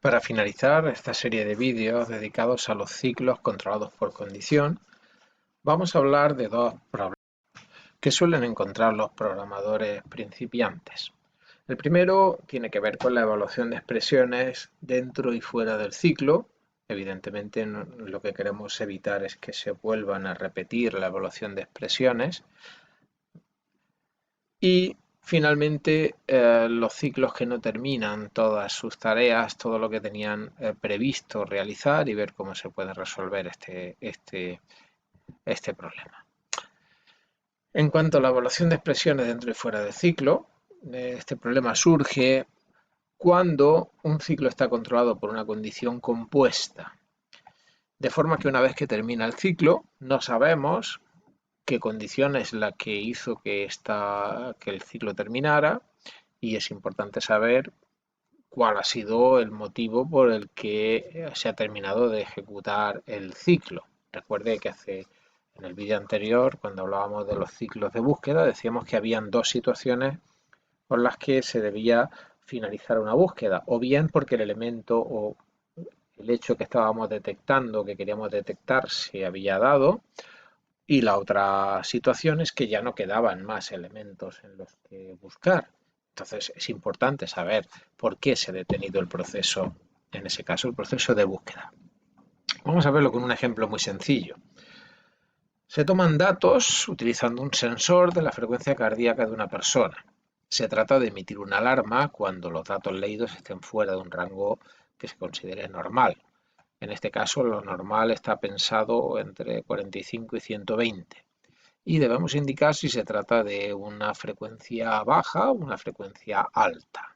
Para finalizar esta serie de vídeos dedicados a los ciclos controlados por condición, vamos a hablar de dos problemas que suelen encontrar los programadores principiantes. El primero tiene que ver con la evaluación de expresiones dentro y fuera del ciclo. Evidentemente, lo que queremos evitar es que se vuelvan a repetir la evaluación de expresiones. Y finalmente, los ciclos que no terminan todas sus tareas, todo lo que tenían previsto realizar y ver cómo se puede resolver este problema. En cuanto a la evaluación de expresiones dentro y fuera del ciclo, este problema surge cuando un ciclo está controlado por una condición compuesta. De forma que una vez que termina el ciclo, no sabemos qué condición es la que hizo que el ciclo terminara, y es importante saber cuál ha sido el motivo por el que se ha terminado de ejecutar el ciclo. Recuerde que en el vídeo anterior, cuando hablábamos de los ciclos de búsqueda, decíamos que habían dos situaciones por las que se debía finalizar una búsqueda, o bien porque el elemento o el hecho que estábamos detectando, que queríamos detectar, se había dado, y la otra situación es que ya no quedaban más elementos en los que buscar. Entonces es importante saber por qué se ha detenido el proceso, en ese caso el proceso de búsqueda. Vamos a verlo con un ejemplo muy sencillo. Se toman datos utilizando un sensor de la frecuencia cardíaca de una persona. Se trata de emitir una alarma cuando los datos leídos estén fuera de un rango que se considere normal. En este caso, lo normal está pensado entre 45 y 120. Y debemos indicar si se trata de una frecuencia baja o una frecuencia alta.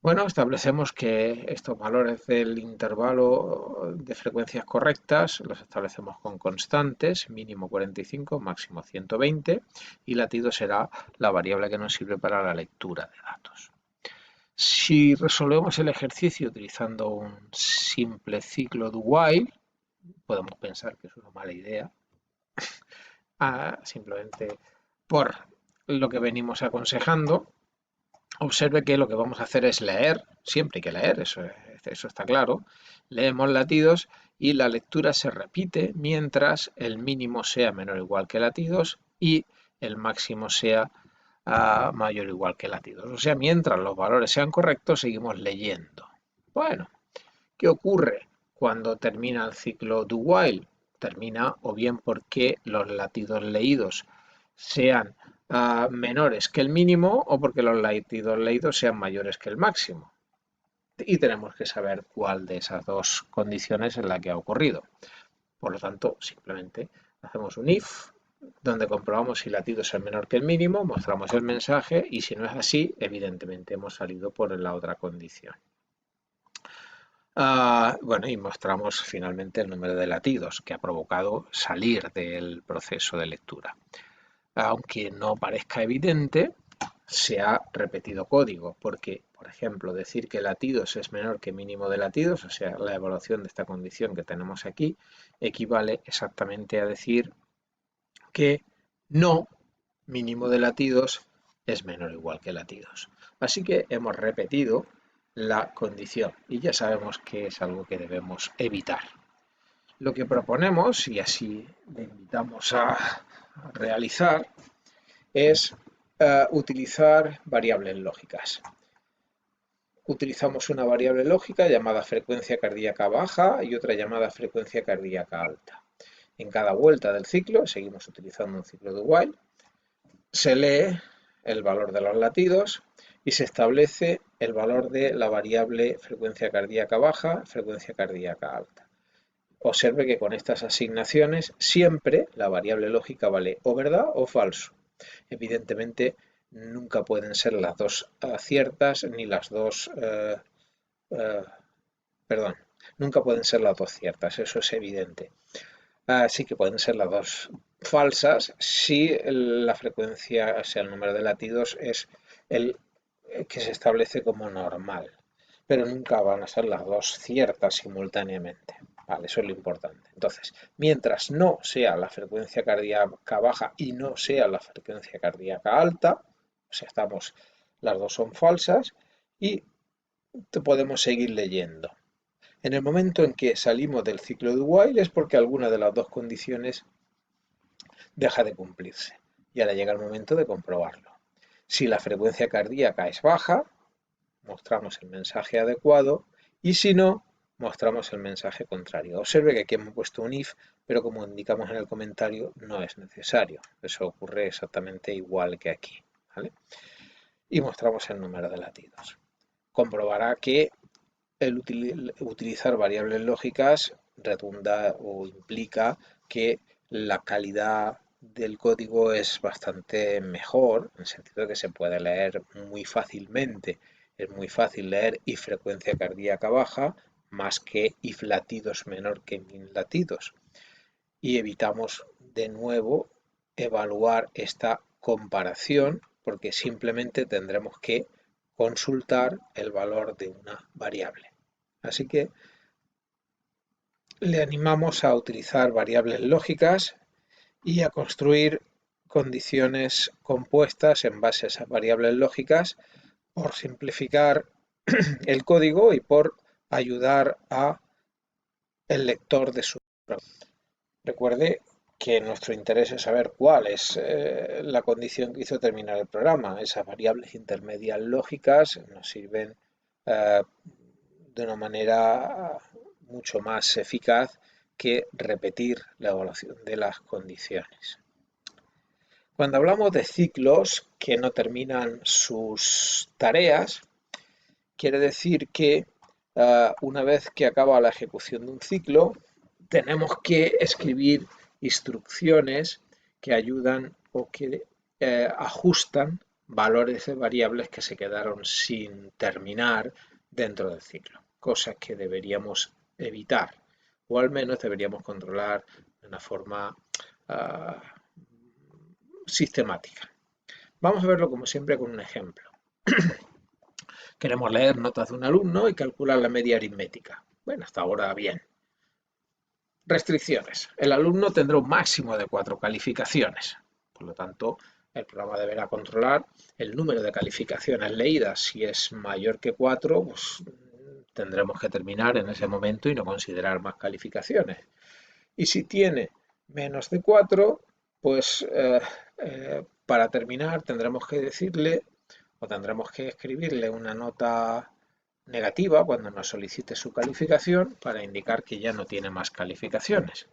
Bueno, establecemos que estos valores del intervalo de frecuencias correctas los establecemos con constantes, mínimo 45, máximo 120, y latido será la variable que nos sirve para la lectura de datos. Si resolvemos el ejercicio utilizando un simple ciclo do while, podemos pensar que es una mala idea, simplemente por lo que venimos aconsejando. Observe que lo que vamos a hacer es leer, siempre hay que leer, eso está claro. Leemos latidos y la lectura se repite mientras el mínimo sea menor o igual que latidos y el máximo sea mayor o igual que latidos. O sea, mientras los valores sean correctos, seguimos leyendo. Bueno, ¿qué ocurre cuando termina el ciclo do while? Termina o bien porque los latidos leídos sean menores que el mínimo o porque los latidos leídos sean mayores que el máximo. Y tenemos que saber cuál de esas dos condiciones es la que ha ocurrido. Por lo tanto, simplemente hacemos un if, donde comprobamos si latido es menor que el mínimo, mostramos el mensaje y si no es así, evidentemente hemos salido por la otra condición. Bueno, y mostramos finalmente el número de latidos que ha provocado salir del proceso de lectura. Aunque no parezca evidente, se ha repetido código, porque, por ejemplo, decir que latidos es menor que mínimo de latidos, o sea, la evaluación de esta condición que tenemos aquí, equivale exactamente a decir que no mínimo de latidos es menor o igual que latidos. Así que hemos repetido la condición y ya sabemos que es algo que debemos evitar. Lo que proponemos, y así le invitamos a realizar, es utilizar variables lógicas. Utilizamos una variable lógica llamada frecuencia cardíaca baja y otra llamada frecuencia cardíaca alta. En cada vuelta del ciclo, seguimos utilizando un ciclo de while, se lee el valor de los latidos y se establece el valor de la variable frecuencia cardíaca baja, frecuencia cardíaca alta. Observe que con estas asignaciones siempre la variable lógica vale o verdad o falso. Evidentemente nunca pueden ser las dos ciertas ni las dos, perdón, nunca pueden ser las dos ciertas, eso es evidente. Así que pueden ser las dos falsas si la frecuencia, o sea, el número de latidos es el que se establece como normal, pero nunca van a ser las dos ciertas simultáneamente. Vale, eso es lo importante. Entonces, mientras no sea la frecuencia cardíaca baja y no sea la frecuencia cardíaca alta, o sea, las dos son falsas, y podemos seguir leyendo. En el momento en que salimos del ciclo de while es porque alguna de las dos condiciones deja de cumplirse. Y ahora llega el momento de comprobarlo. Si la frecuencia cardíaca es baja, mostramos el mensaje adecuado, y si no, mostramos el mensaje contrario. Observe que aquí hemos puesto un if, pero como indicamos en el comentario, no es necesario. Eso ocurre exactamente igual que aquí, ¿vale? Y mostramos el número de latidos. Comprobará que el utilizar variables lógicas redunda o implica que la calidad del código es bastante mejor, en el sentido de que se puede leer muy fácilmente. Es muy fácil leer if frecuencia cardíaca baja más que if latidos menor que min latidos. Y evitamos de nuevo evaluar esta comparación porque simplemente tendremos que consultar el valor de una variable. Así que le animamos a utilizar variables lógicas y a construir condiciones compuestas en base a esas variables lógicas por simplificar el código y por ayudar a el lector de su programa. Recuerde que nuestro interés es saber cuál es la condición que hizo terminar el programa. Esas variables intermedias lógicas nos sirven de una manera mucho más eficaz que repetir la evaluación de las condiciones. Cuando hablamos de ciclos que no terminan sus tareas, quiere decir que una vez que acaba la ejecución de un ciclo, tenemos que escribir instrucciones que ayudan o que ajustan valores de variables que se quedaron sin terminar dentro del ciclo, cosas que deberíamos evitar o al menos deberíamos controlar de una forma sistemática. Vamos a verlo como siempre con un ejemplo. Queremos leer notas de un alumno y calcular la media aritmética. Bueno, hasta ahora bien. Restricciones. El alumno tendrá un máximo de 4 calificaciones. Por lo tanto, el programa deberá controlar el número de calificaciones leídas. Si es mayor que 4, pues tendremos que terminar en ese momento y no considerar más calificaciones. Y si tiene menos de 4, pues para terminar tendremos que decirle o tendremos que escribirle una nota negativa cuando nos solicite su calificación para indicar que ya no tiene más calificaciones.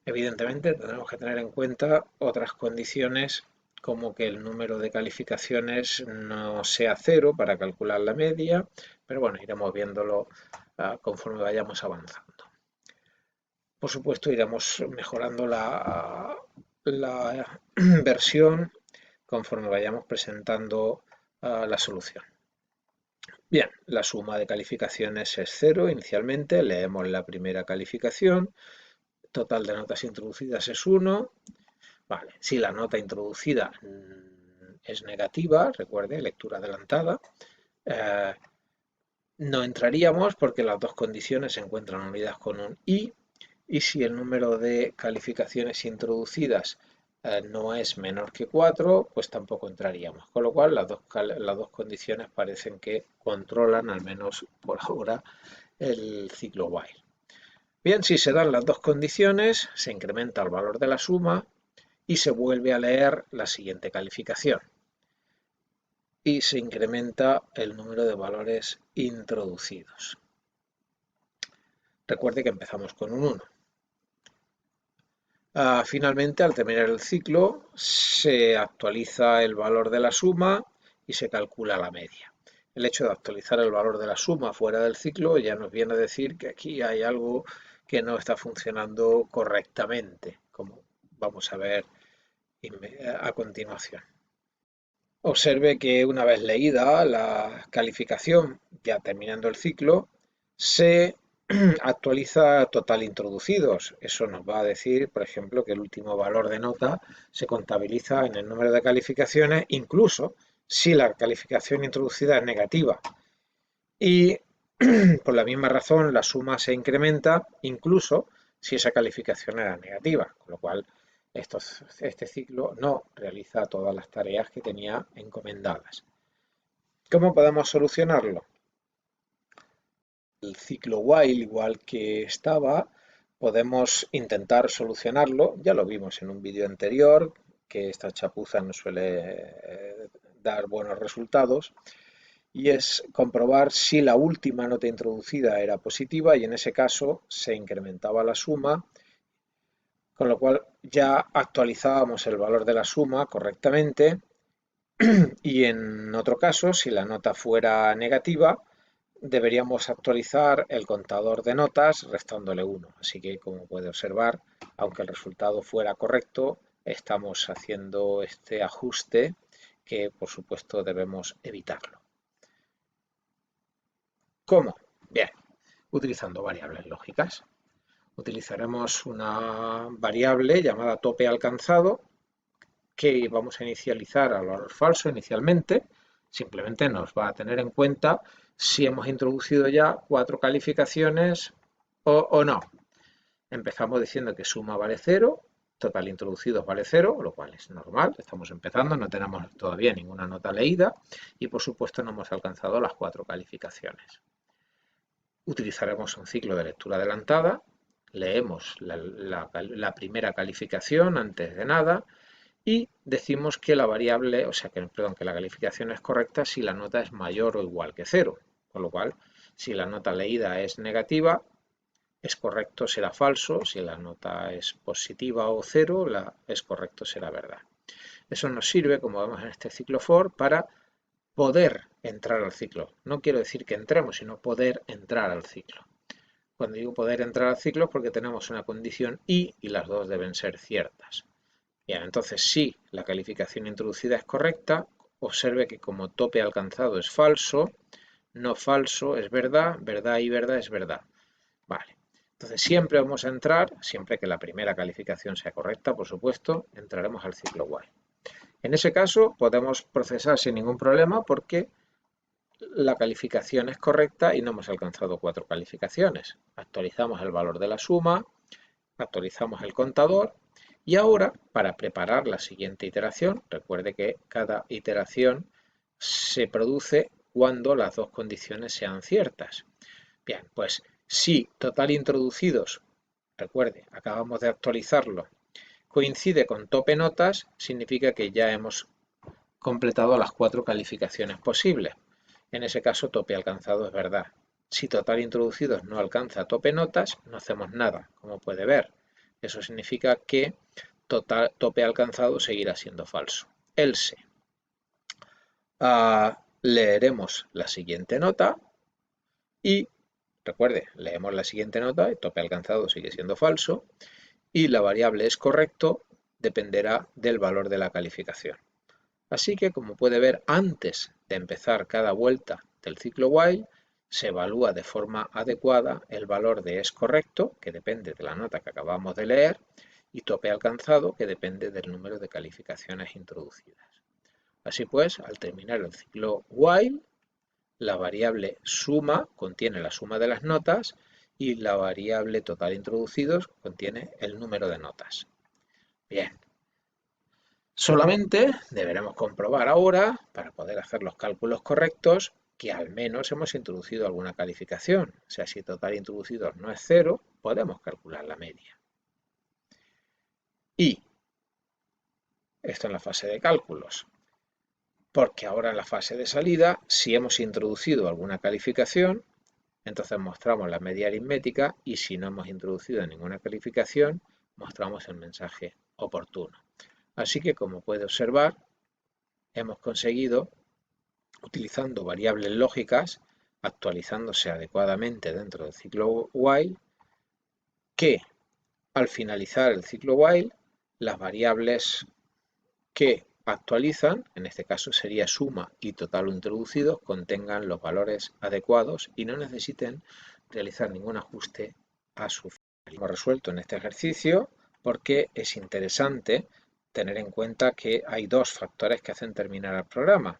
Evidentemente tendremos que tener en cuenta otras condiciones como que el número de calificaciones no sea 0 para calcular la media, pero bueno, iremos viéndolo conforme vayamos avanzando. Por supuesto, iremos mejorando la versión conforme vayamos presentando la solución. Bien, la suma de calificaciones es 0 inicialmente, leemos la primera calificación, total de notas introducidas es 1. Vale, si la nota introducida es negativa, recuerde, lectura adelantada, no entraríamos porque las dos condiciones se encuentran unidas con un y si el número de calificaciones introducidas no es menor que 4, pues tampoco entraríamos. Con lo cual las dos condiciones parecen que controlan, al menos por ahora, el ciclo while. Bien, si se dan las dos condiciones, se incrementa el valor de la suma y se vuelve a leer la siguiente calificación. Y se incrementa el número de valores introducidos. Recuerde que empezamos con un 1. Finalmente, al terminar el ciclo, se actualiza el valor de la suma y se calcula la media. El hecho de actualizar el valor de la suma fuera del ciclo ya nos viene a decir que aquí hay algo que no está funcionando correctamente, como vamos a ver a continuación. Observe que una vez leída la calificación, ya terminando el ciclo, se actualiza total introducidos. Eso nos va a decir, por ejemplo, que el último valor de nota se contabiliza en el número de calificaciones, incluso si la calificación introducida es negativa. Y por la misma razón, la suma se incrementa, incluso si esa calificación era negativa, con lo cual este ciclo no realiza todas las tareas que tenía encomendadas. ¿Cómo podemos solucionarlo? el ciclo while igual que estaba, podemos intentar solucionarlo. Ya lo vimos en un vídeo anterior, que esta chapuza no suele dar buenos resultados, y es comprobar si la última nota introducida era positiva y en ese caso se incrementaba la suma, con lo cual ya actualizábamos el valor de la suma correctamente, y en otro caso, si la nota fuera negativa, deberíamos actualizar el contador de notas restándole 1. Así que, como puede observar, aunque el resultado fuera correcto, estamos haciendo este ajuste que, por supuesto, debemos evitarlo. ¿Cómo? Bien, utilizando variables lógicas. Utilizaremos una variable llamada tope alcanzado que vamos a inicializar al valor falso inicialmente. Simplemente nos va a tener en cuenta si hemos introducido ya 4 calificaciones o no. Empezamos diciendo que suma vale 0, total introducidos vale 0, lo cual es normal, estamos empezando, no tenemos todavía ninguna nota leída y por supuesto no hemos alcanzado las 4 calificaciones. Utilizaremos un ciclo de lectura adelantada, leemos la primera calificación antes de nada y decimos que la variable, que la calificación es correcta si la nota es mayor o igual que 0, con lo cual si la nota leída es negativa, es correcto será falso, si la nota es positiva o 0, es correcto será verdad. Eso nos sirve, como vemos en este ciclo for, para poder entrar al ciclo. No quiero decir que entremos, sino poder entrar al ciclo. Cuando digo poder entrar al ciclo es porque tenemos una condición y las dos deben ser ciertas. Bien, entonces si la calificación introducida es correcta, observe que como tope alcanzado es falso, no falso es verdad, verdad y verdad es verdad. Vale, entonces siempre vamos a entrar, siempre que la primera calificación sea correcta, por supuesto, entraremos al ciclo while. En ese caso podemos procesar sin ningún problema porque la calificación es correcta y no hemos alcanzado 4 calificaciones. Actualizamos el valor de la suma, actualizamos el contador y ahora para preparar la siguiente iteración, recuerde que cada iteración se produce cuando las dos condiciones sean ciertas. Bien, pues si total introducidos, recuerde, acabamos de actualizarlo, coincide con tope notas, significa que ya hemos completado las 4 calificaciones posibles. En ese caso, tope alcanzado es verdad. Si total introducidos no alcanza tope notas, no hacemos nada, como puede ver. Eso significa que tope alcanzado seguirá siendo falso. Else. Leeremos la siguiente nota y, recuerde, leemos la siguiente nota y tope alcanzado sigue siendo falso y la variable es correcto dependerá del valor de la calificación. Así que, como puede ver, antes de empezar cada vuelta del ciclo while, se evalúa de forma adecuada el valor de es correcto, que depende de la nota que acabamos de leer, y tope alcanzado, que depende del número de calificaciones introducidas. Así pues, al terminar el ciclo while, la variable suma contiene la suma de las notas y la variable total introducidos contiene el número de notas. Bien. Solamente deberemos comprobar ahora, para poder hacer los cálculos correctos, que al menos hemos introducido alguna calificación. O sea, si total introducidos no es 0, podemos calcular la media. Y esto en la fase de cálculos. Porque ahora en la fase de salida, si hemos introducido alguna calificación, entonces mostramos la media aritmética y si no hemos introducido ninguna calificación, mostramos el mensaje oportuno. Así que, como puede observar, hemos conseguido, utilizando variables lógicas, actualizándose adecuadamente dentro del ciclo while, que al finalizar el ciclo while, las variables que actualizan, en este caso sería suma y total introducidos, contengan los valores adecuados y no necesiten realizar ningún ajuste a su final. Hemos resuelto en este ejercicio porque es interesante tener en cuenta que hay dos factores que hacen terminar el programa.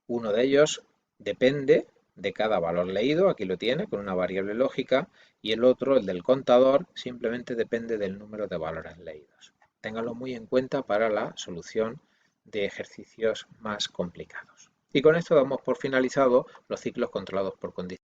Uno de ellos depende de cada valor leído, aquí lo tiene, con una variable lógica, y el otro, el del contador, simplemente depende del número de valores leídos. Ténganlo muy en cuenta para la solución de ejercicios más complicados. Y con esto damos por finalizado los ciclos controlados por condiciones.